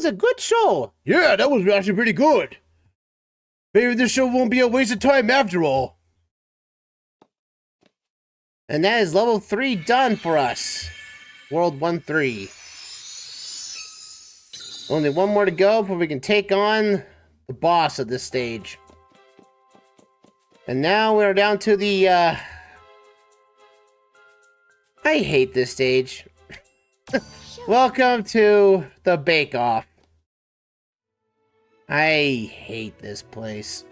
a good show. Yeah, that was actually pretty good. Maybe this show won't be a waste of time after all. And that is level 3 done for us. World 1-3. Only one more to go before we can take on the boss of this stage. And now we're down to the, I hate this stage. Welcome to the Bake-Off. I hate this place.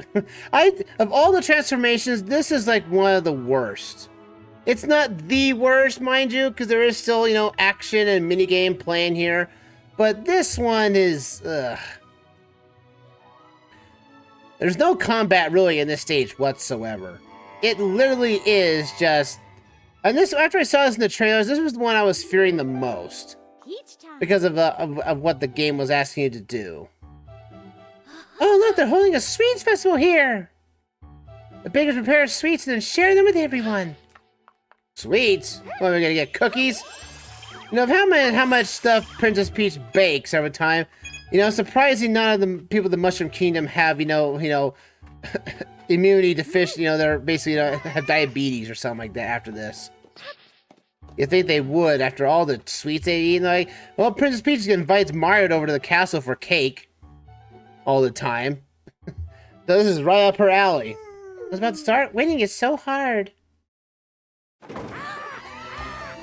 Of all the transformations, this is like one of the worst. It's not the worst, mind you, because there is still, you know, action and minigame playing here. But this one is, there's no combat really in this stage whatsoever. It literally is just, and this, after I saw this in the trailers, this was the one I was fearing the most. Because of what the game was asking you to do. Oh look, they're holding a sweets festival here! The bakers prepare sweets and then share them with everyone. Sweets? What, are we gonna get cookies? You know, of how much stuff Princess Peach bakes over time, you know, surprising none of the people of the Mushroom Kingdom have, you know, immunity to fish, you know, they're basically, you know, have diabetes or something like that after this. You think they would after all the sweets they eat? Like, well, Princess Peach invites Mario over to the castle for cake all the time. So this is right up her alley. I was about to start. Winning is so hard.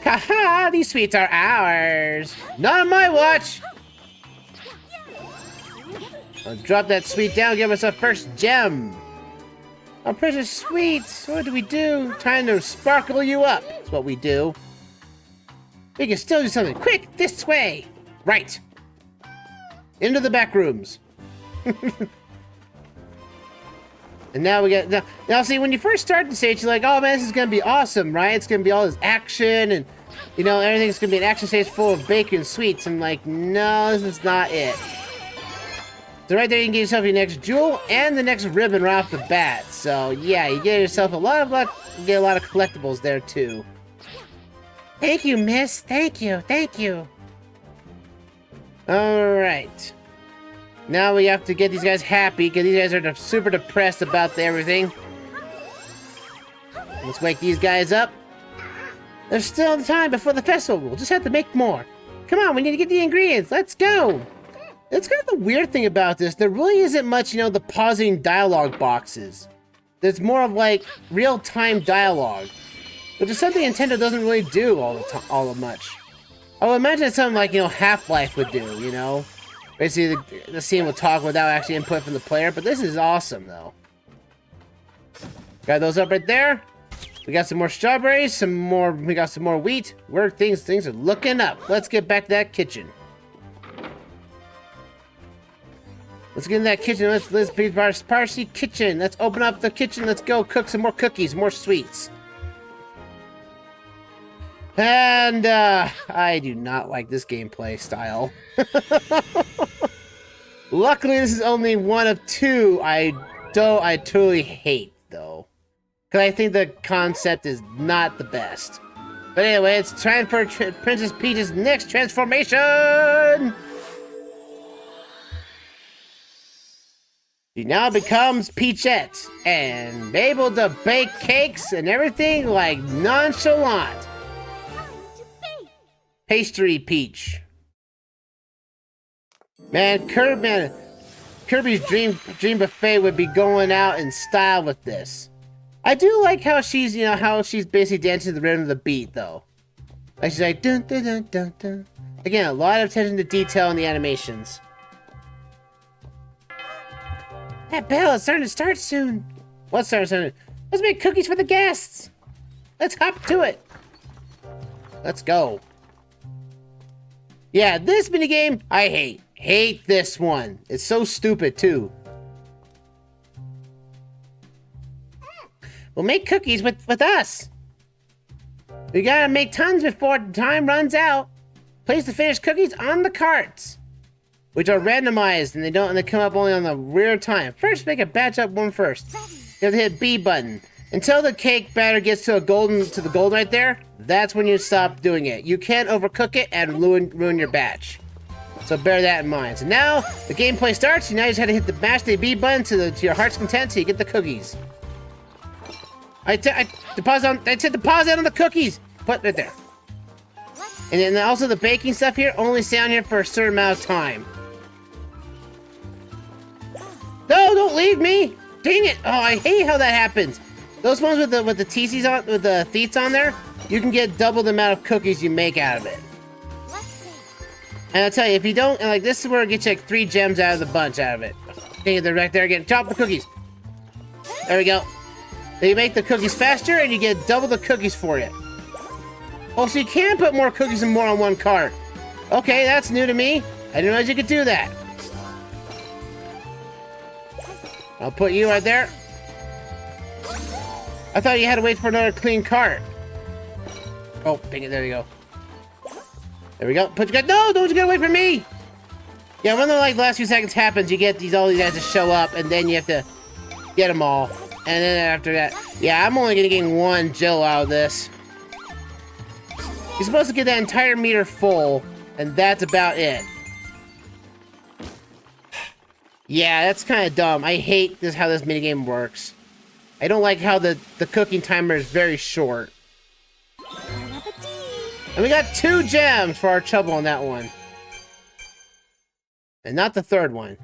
Haha, these sweets are ours. Not on my watch. I'll drop that sweet down, give us our first gem. Our precious sweets. What do we do? Trying to sparkle you up. That's what we do. We can still do something. Quick, this way. Right. Into the back rooms. And now we get now see, when you first start the stage, you're like, oh man, this is gonna be awesome, right? It's gonna be all this action and, you know, everything's gonna be an action stage full of bacon sweets. I'm like, no, this is not it. So right there you can get yourself your next jewel and the next ribbon right off the bat. So yeah, you get yourself a lot of luck, you get a lot of collectibles there too. Thank you, miss. Thank you. Thank you. Alright. Now we have to get these guys happy, because these guys are super depressed about everything. Let's wake these guys up. There's still time before the festival. We'll just have to make more. Come on, we need to get the ingredients. Let's go. That's kind of the weird thing about this. There really isn't much, you know, the pausing dialogue boxes. There's more of like real-time dialogue, which is something Nintendo doesn't really do all that much. I would imagine it's something like, you know, Half-Life would do, you know? Basically, the scene will talk without actually input from the player, but this is awesome, though. Got those up right there. We got some more strawberries, we got some more wheat. Things are looking up. Let's get back to that kitchen. Let's get in that kitchen. Let's be our Parsi kitchen. Let's open up the kitchen. Let's go cook some more cookies, more sweets. And, I do not like this gameplay style. Luckily, this is only one of two I totally hate, though. Because I think the concept is not the best. But anyway, it's time for Princess Peach's next transformation! She now becomes Peachette, and able to bake cakes and everything like nonchalant. Pastry Peach. Man, Kirby's Dream Buffet would be going out in style with this. I do like how she's, you know, how she's basically dancing to the rhythm of the beat, though. Like she's like dun dun dun dun dun. Again, a lot of attention to detail in the animations. That bell is starting to start soon. What's starting soon? Let's make cookies for the guests. Let's hop to it. Let's go. Yeah, this minigame, I hate. Hate this one. It's so stupid, too. We'll make cookies with us. We gotta make tons before time runs out. Place the finished cookies on the carts, which are randomized, and they come up only on the rear time. First, make a batch up one first. You have to hit B button. Until the cake batter gets to the gold right there, that's when you stop doing it. You can't overcook it and ruin your batch. So bear that in mind. So now the gameplay starts. You now just have to hit the mash the B button to your heart's content so you get the cookies. I said deposit on the cookies. Put it there. And then also the baking stuff here only stay on here for a certain amount of time. No, don't leave me! Dang it! Oh, I hate how that happens. Those ones with the TCs on, with the theats on there, you can get double the amount of cookies you make out of it. And I'll tell you, if you don't, and like this is where it gets you like 3 gems out of the bunch out of it. Dang it, they're right there again. Chop the cookies. There we go. Then you make the cookies faster, and you get double the cookies for it. Oh, so you can put more cookies and more on one cart. Okay, that's new to me. I didn't realize you could do that. I'll put you right there. I thought you had to wait for another clean cart. Oh, dang it, there you go. There we go. Put your guy. No, don't you get away from me! Yeah, when the like last few seconds happens, you get all these guys to show up, and then you have to get them all. And then after that, yeah, I'm only gonna get 1 Jill out of this. You're supposed to get that entire meter full, and that's about it. Yeah, that's kind of dumb. I hate this how this minigame works. I don't like how the cooking timer is very short. And we got 2 gems for our trouble on that one. And not the third one.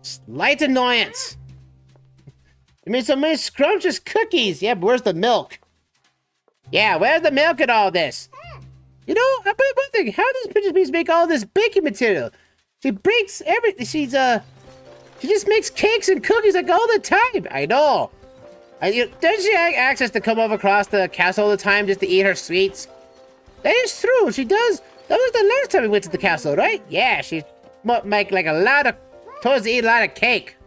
Slight annoyance. You made so many scrumptious cookies. Yeah, but where's the milk? Yeah, where's the milk in all this? You know, I bet one thing. How does Princess Peach make all this baking material? She breaks everything. She just makes cakes and cookies like all the time. I know. Doesn't she have access to come over across the castle all the time just to eat her sweets? That is true. She does. That was the last time we went to the castle, right? Yeah, she make like towards to eat a lot of cake.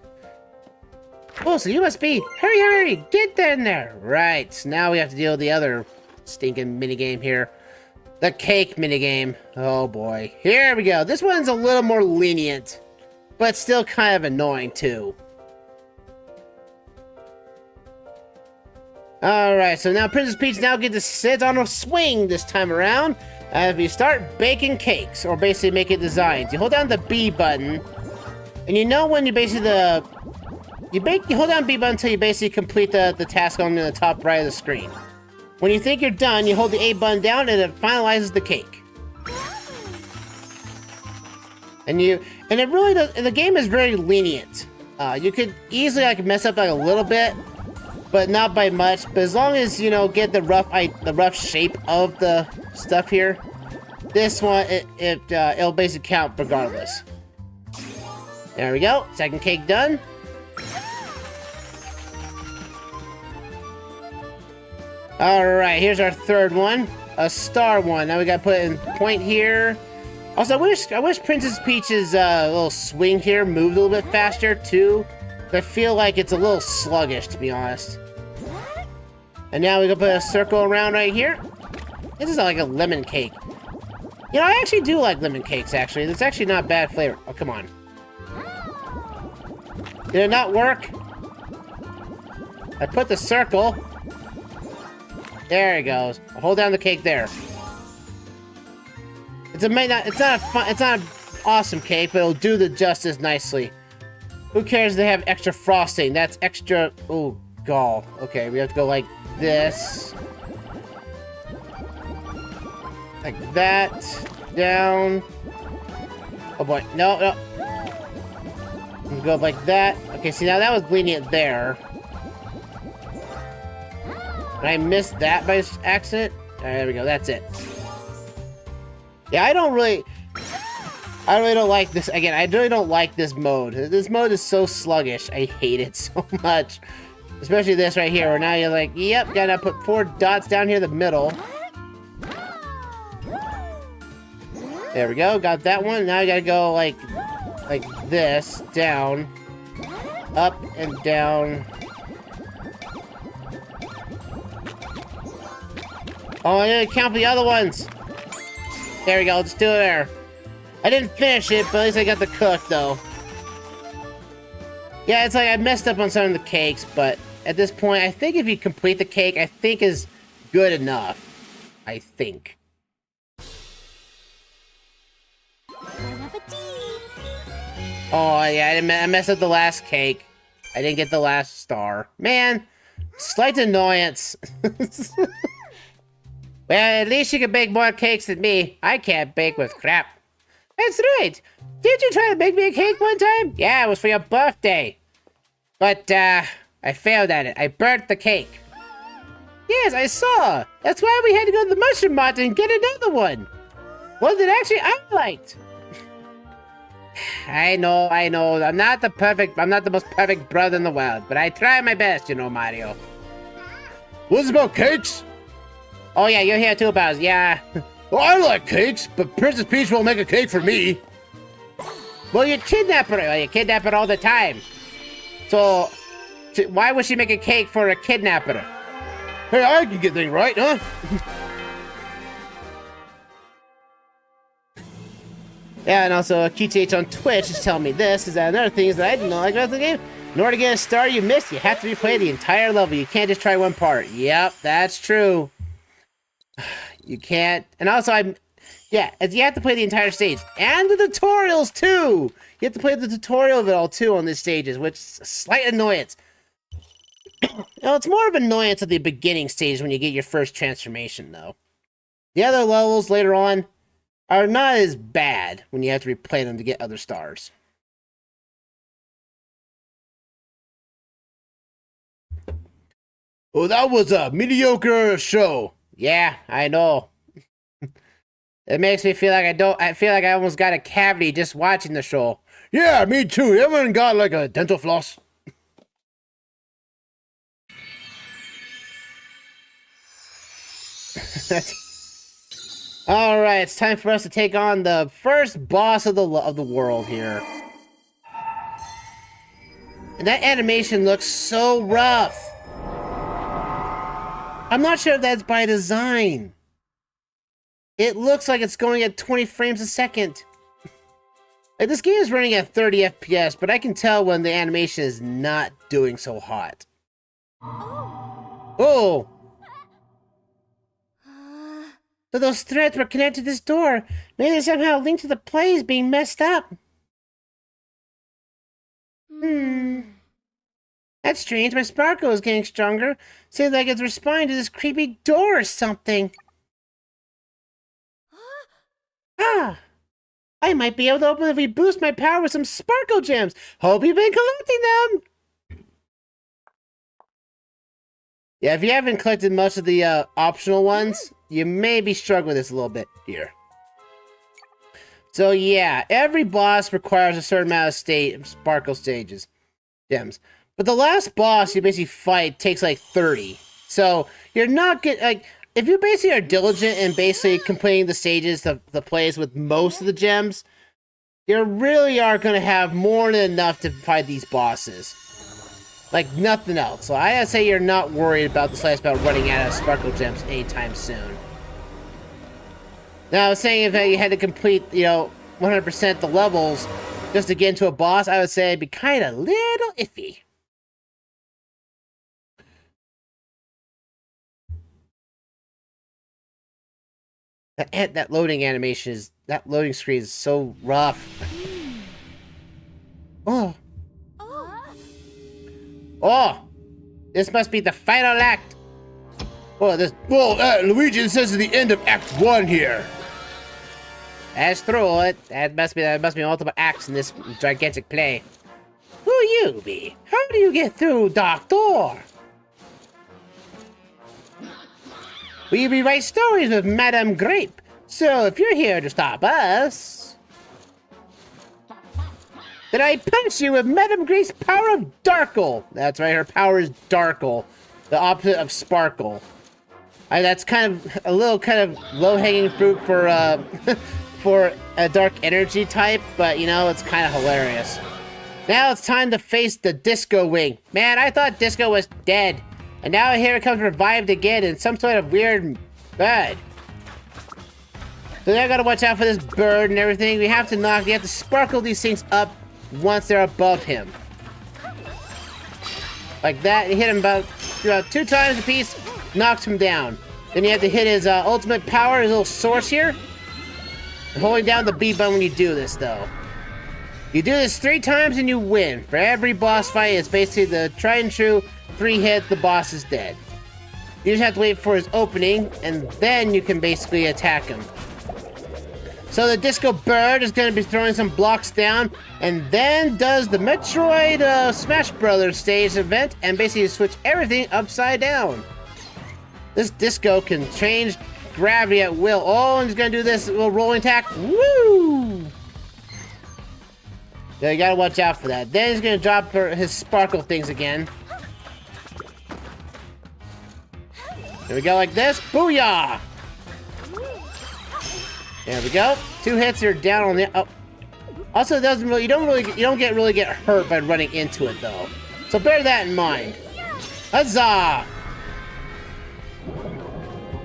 Oh, so you must be. Hurry, get in there. Right. So now we have to deal with the other stinking minigame here. The cake minigame. Oh boy. Here we go. This one's a little more lenient, but still kind of annoying too. Alright, so now Princess Peach now gets to sit on a swing this time around. If you start baking cakes, or basically making designs, you hold down the B button, and you know when you basically you hold down B button until you basically complete the task on the top right of the screen. When you think you're done, you hold the A button down and it finalizes the cake. And it really does, and the game is very lenient. You could easily like mess up like a little bit, but not by much. But as long as you know get the rough shape of the stuff here, this one it'll basically count regardless. There we go. Second cake done. All right, here's our third one, a star one. Now we gotta put in point here. Also, I wish Princess Peach's little swing here moved a little bit faster too. I feel like it's a little sluggish, to be honest. And now we can put a circle around right here. This is like a lemon cake. You know, I actually do like lemon cakes, actually. It's actually not bad flavor. Oh, come on. Did it not work? I put the circle. There it goes. I'll hold down the cake there. It's not an awesome cake, but it'll do the justice nicely. Who cares if they have extra frosting? That's extra... Oh, gall. Okay, we have to go like this. Like that. Down. Oh boy. No. We go like that. Okay, see, now that was lenient there. And I missed that by accident. There we go. That's it. Yeah, I really don't like this. Again, I really don't like this mode. This mode is so sluggish. I hate it so much. Especially this right here, where now you're like, yep, gotta put 4 dots down here in the middle. There we go, got that one. Now you gotta go like this, down, up and down. Oh, I didn't count the other ones. There we go, let's do it there. I didn't finish it, but at least I got the cook, though. Yeah, it's like I messed up on some of the cakes, but at this point, I think if you complete the cake, I think is good enough. I think. Oh, yeah, I messed up the last cake. I didn't get the last star. Man, slight annoyance. Well, at least you can bake more cakes than me. I can't bake with crap. That's right. Did you try to make me a cake one time? Yeah, it was for your birthday. But, I failed at it. I burnt the cake. Yes, I saw. That's why we had to go to the Mushroom Mountain and get another one. One that actually I liked. I know. I'm not the most perfect brother in the world, but I try my best, you know, Mario. What's about cakes? Oh yeah, you're here too, Bowser. Yeah. Well, I like cakes, but Princess Peach won't make a cake for me. Well, you kidnap her. Well, you kidnap her all the time. So, why would she make a cake for a kidnapper? Hey, I can get things right, huh? Yeah, and also QTH on Twitch is telling me this. Is that another thing is that I didn't know like about the game? In order to get a star you missed, you have to replay the entire level. You can't just try one part. Yep, that's true. You can't. And also, you have to play the entire stage. And the tutorials, too! You have to play the tutorial of it all, too, on these stages, which is a slight annoyance. Well, it's more of an annoyance at the beginning stage when you get your first transformation, though. The other levels later on are not as bad when you have to replay them to get other stars. Well, that was a mediocre show. Yeah, I know. It makes me feel like I feel like I almost got a cavity just watching the show. Yeah, me too. Everyone got like a dental floss. All right, it's time for us to take on the first boss of the world here. And that animation looks so rough. I'm not sure if that's by design. It looks like it's going at 20 frames a second. Like, this game is running at 30 FPS, but I can tell when the animation is not doing so hot. Oh! So those threads were connected to this door. Maybe they're somehow linked to the plays being messed up. That's strange. My sparkle is getting stronger. Seems like it's responding to this creepy door or something. I might be able to open it if we boost my power with some sparkle gems. Hope you've been collecting them. Yeah, if you haven't collected most of the optional ones, you may be struggling with this a little bit here. So yeah, every boss requires a certain amount of sparkle gems. But the last boss you basically fight takes like 30. So you're not getting, like, if you basically are diligent in basically completing the stages, the plays with most of the gems, you really are going to have more than enough to fight these bosses. Like nothing else. So I gotta say you're not worried about this last about running out of sparkle gems anytime soon. Now I was saying if you had to complete, 100% the levels just to get into a boss, I would say it'd be kind of little iffy. That loading animation that loading screen is so rough. Oh, this must be the final act. Luigi, it says at the end of Act 1 here. That's true. That must be multiple acts in this gigantic play. Who you be? How do you get through Dark Door? We rewrite stories with Madame Grape. So if you're here to stop us, then I punch you with Madame Grape's power of Darkle. That's right, her power is Darkle, the opposite of Sparkle. That's kind of a little low-hanging fruit for for a dark energy type, but it's kind of hilarious. Now it's time to face the Disco Wing. Man, I thought Disco was dead. And now here it comes revived again in some sort of weird bird. So I gotta watch out for this bird and everything. We have to sparkle these things up once they're above him. Like that, you hit him about 2 times a piece, knocks him down. Then you have to hit his ultimate power, his little source here. And holding down the B button when you do this, though. You do this 3 times and you win. For every boss fight, it's basically the tried and true 3 hits, the boss is dead. You just have to wait for his opening, and then you can basically attack him. So the Disco Bird is going to be throwing some blocks down, and then does the Metroid Smash Brothers stage event, and basically switch everything upside down. This Disco can change gravity at will. Oh, and he's going to do this little rolling attack. Woo! Yeah, you gotta watch out for that. Then he's gonna drop his sparkle things again. There we go, like this. Booyah! There we go. 2 hits, you're down on the. Oh. Also, it doesn't really. You don't get hurt by running into it though. So bear that in mind. Huzzah!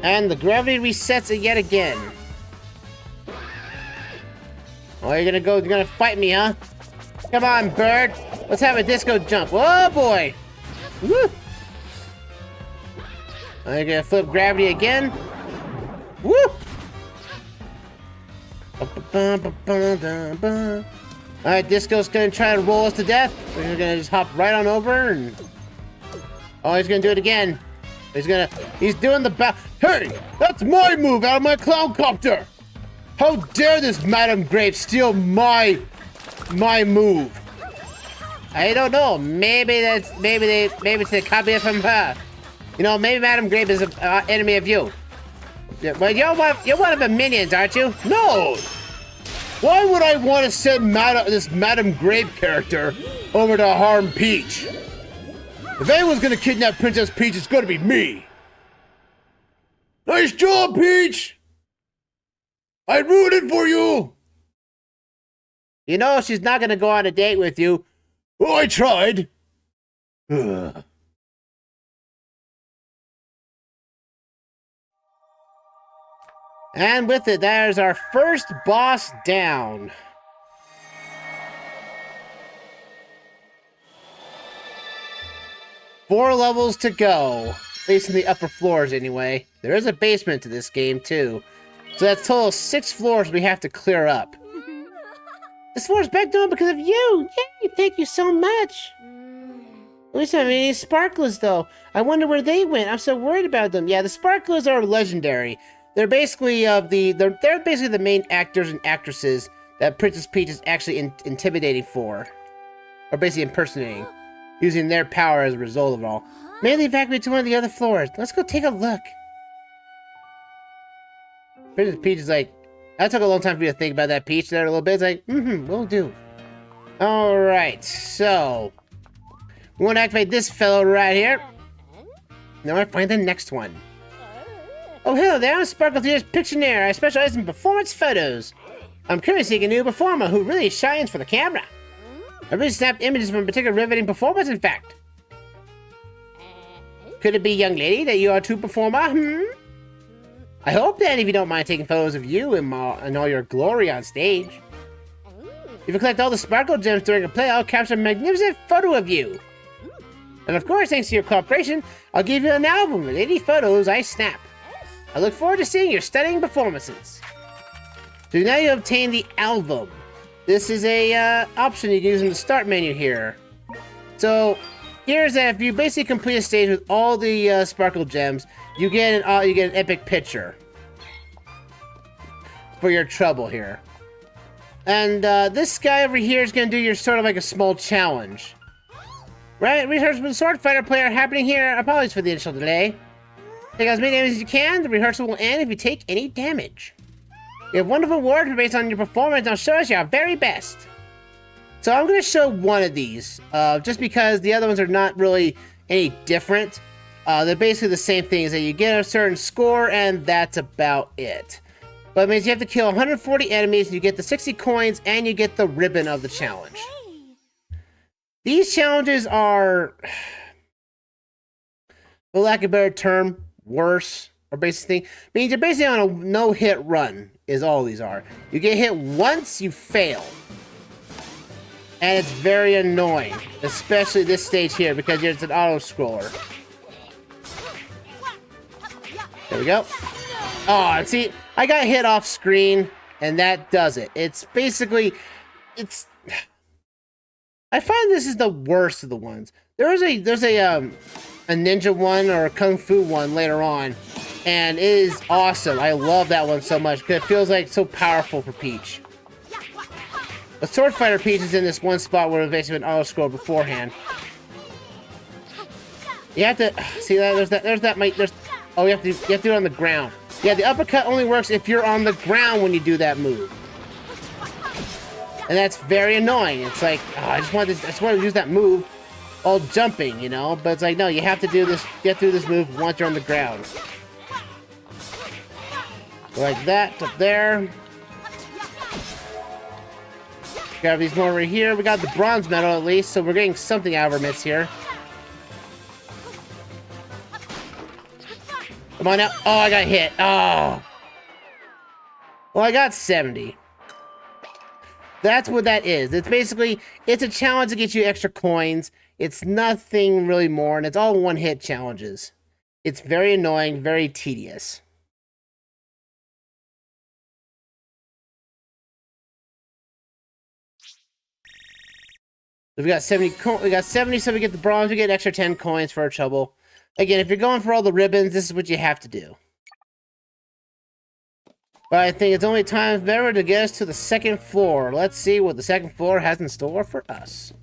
And the gravity resets it yet again. Oh, you're gonna fight me, huh? Come on, bird. Let's have a disco jump. Oh, boy. Woo. I'm gonna flip gravity again. Woo. Alright, Disco's gonna try to roll us to death. We're gonna just hop right on over and... Oh, he's gonna do it again. He's doing the Hey! That's my move out of my clown copter! How dare this Madam Grape steal my move? I don't know. Maybe it's a copy from her. You know, maybe Madam Grape is an enemy of you. Well, you're one of the minions, aren't you? No! Why would I want to send this Madam Grape character over to harm Peach? If anyone's gonna kidnap Princess Peach, it's gonna be me. Nice job, Peach! I rooted for you! You know she's not gonna go on a date with you. Oh, I tried. Ugh. And with it, there's our first boss down. Four levels to go. At least in the upper floors, anyway. There is a basement to this game, too. So that's total 6 floors we have to clear up. This floor's back down because of you! Yay! Thank you so much! At least I don't have any sparklers, though. I wonder where they went. I'm so worried about them. Yeah, the sparklers are legendary. They're basically they're basically the main actors and actresses that Princess Peach is actually intimidating for. Or basically impersonating. Using their power as a result of it all. Maybe evacuate to one of the other floors. Let's go take a look. Princess Peach is like, that took a long time for me to think about that, Peach, there a little bit. It's like, will do. Alright, so we want to activate this fellow right here. Now I find the next one. Oh, hello there, I'm Sparkle Theater's Pictionary. I specialize in performance photos. I'm currently seeking a new performer who really shines for the camera. I really snapped images from a particular riveting performance, in fact. Could it be, young lady, that you are a true performer, I hope then, if you don't mind taking photos of you in all your glory on stage. If you collect all the sparkle gems during a play, I'll capture a magnificent photo of you. And of course, thanks to your cooperation, I'll give you an album with 80 photos I snap. I look forward to seeing your stunning performances. So now you obtain the album. This is a option you can use in the start menu here. So here's that if you basically complete a stage with all the sparkle gems, you get an epic picture for your trouble here. And this guy over here is going to do your sort of like a small challenge. Right? Rehearsal with the sword fighter player happening here. Apologies for the initial delay. Take as many damage as you can. The rehearsal will end if you take any damage. You have wonderful awards based on your performance. Now show us your very best. So I'm going to show one of these, just because the other ones are not really any different. They're basically the same thing, is that you get a certain score and that's about it. But it means you have to kill 140 enemies, and you get the 60 coins, and you get the ribbon of the challenge. These challenges are, for lack of a better term, worse, or basically, means you're basically on a no-hit run, is all these are. You get hit once, you fail. And it's very annoying, especially this stage here, because it's an auto-scroller. There we go. Oh, see, I got hit off screen, and that does it. It's basically, I find this is the worst of the ones. There's a ninja one or a kung fu one later on, and it is awesome. I love that one so much because it feels like so powerful for Peach. The Sword Fighter Peach is in this one spot where it's basically been auto-scrolled beforehand. You have to see that oh, you have to do it on the ground. Yeah, the uppercut only works if you're on the ground when you do that move. And that's very annoying. It's like, oh, I just wanted to use that move while jumping, you know? But it's like, no, you have to do this, get through this move once you're on the ground. Like that, up there. Grab these more over here. We got the bronze medal at least, so we're getting something out of our mitts here. Come on now. Oh, I got hit. Oh. Well, I got 70. That's what that is. It's basically, it's a challenge to get you extra coins. It's nothing really more, and it's all one-hit challenges. It's very annoying, very tedious. We got 70, so we get the bronze, we get an extra 10 coins for our trouble. Again, if you're going for all the ribbons, this is what you have to do. But I think it's only time better to get us to the second floor. Let's see what the second floor has in store for us.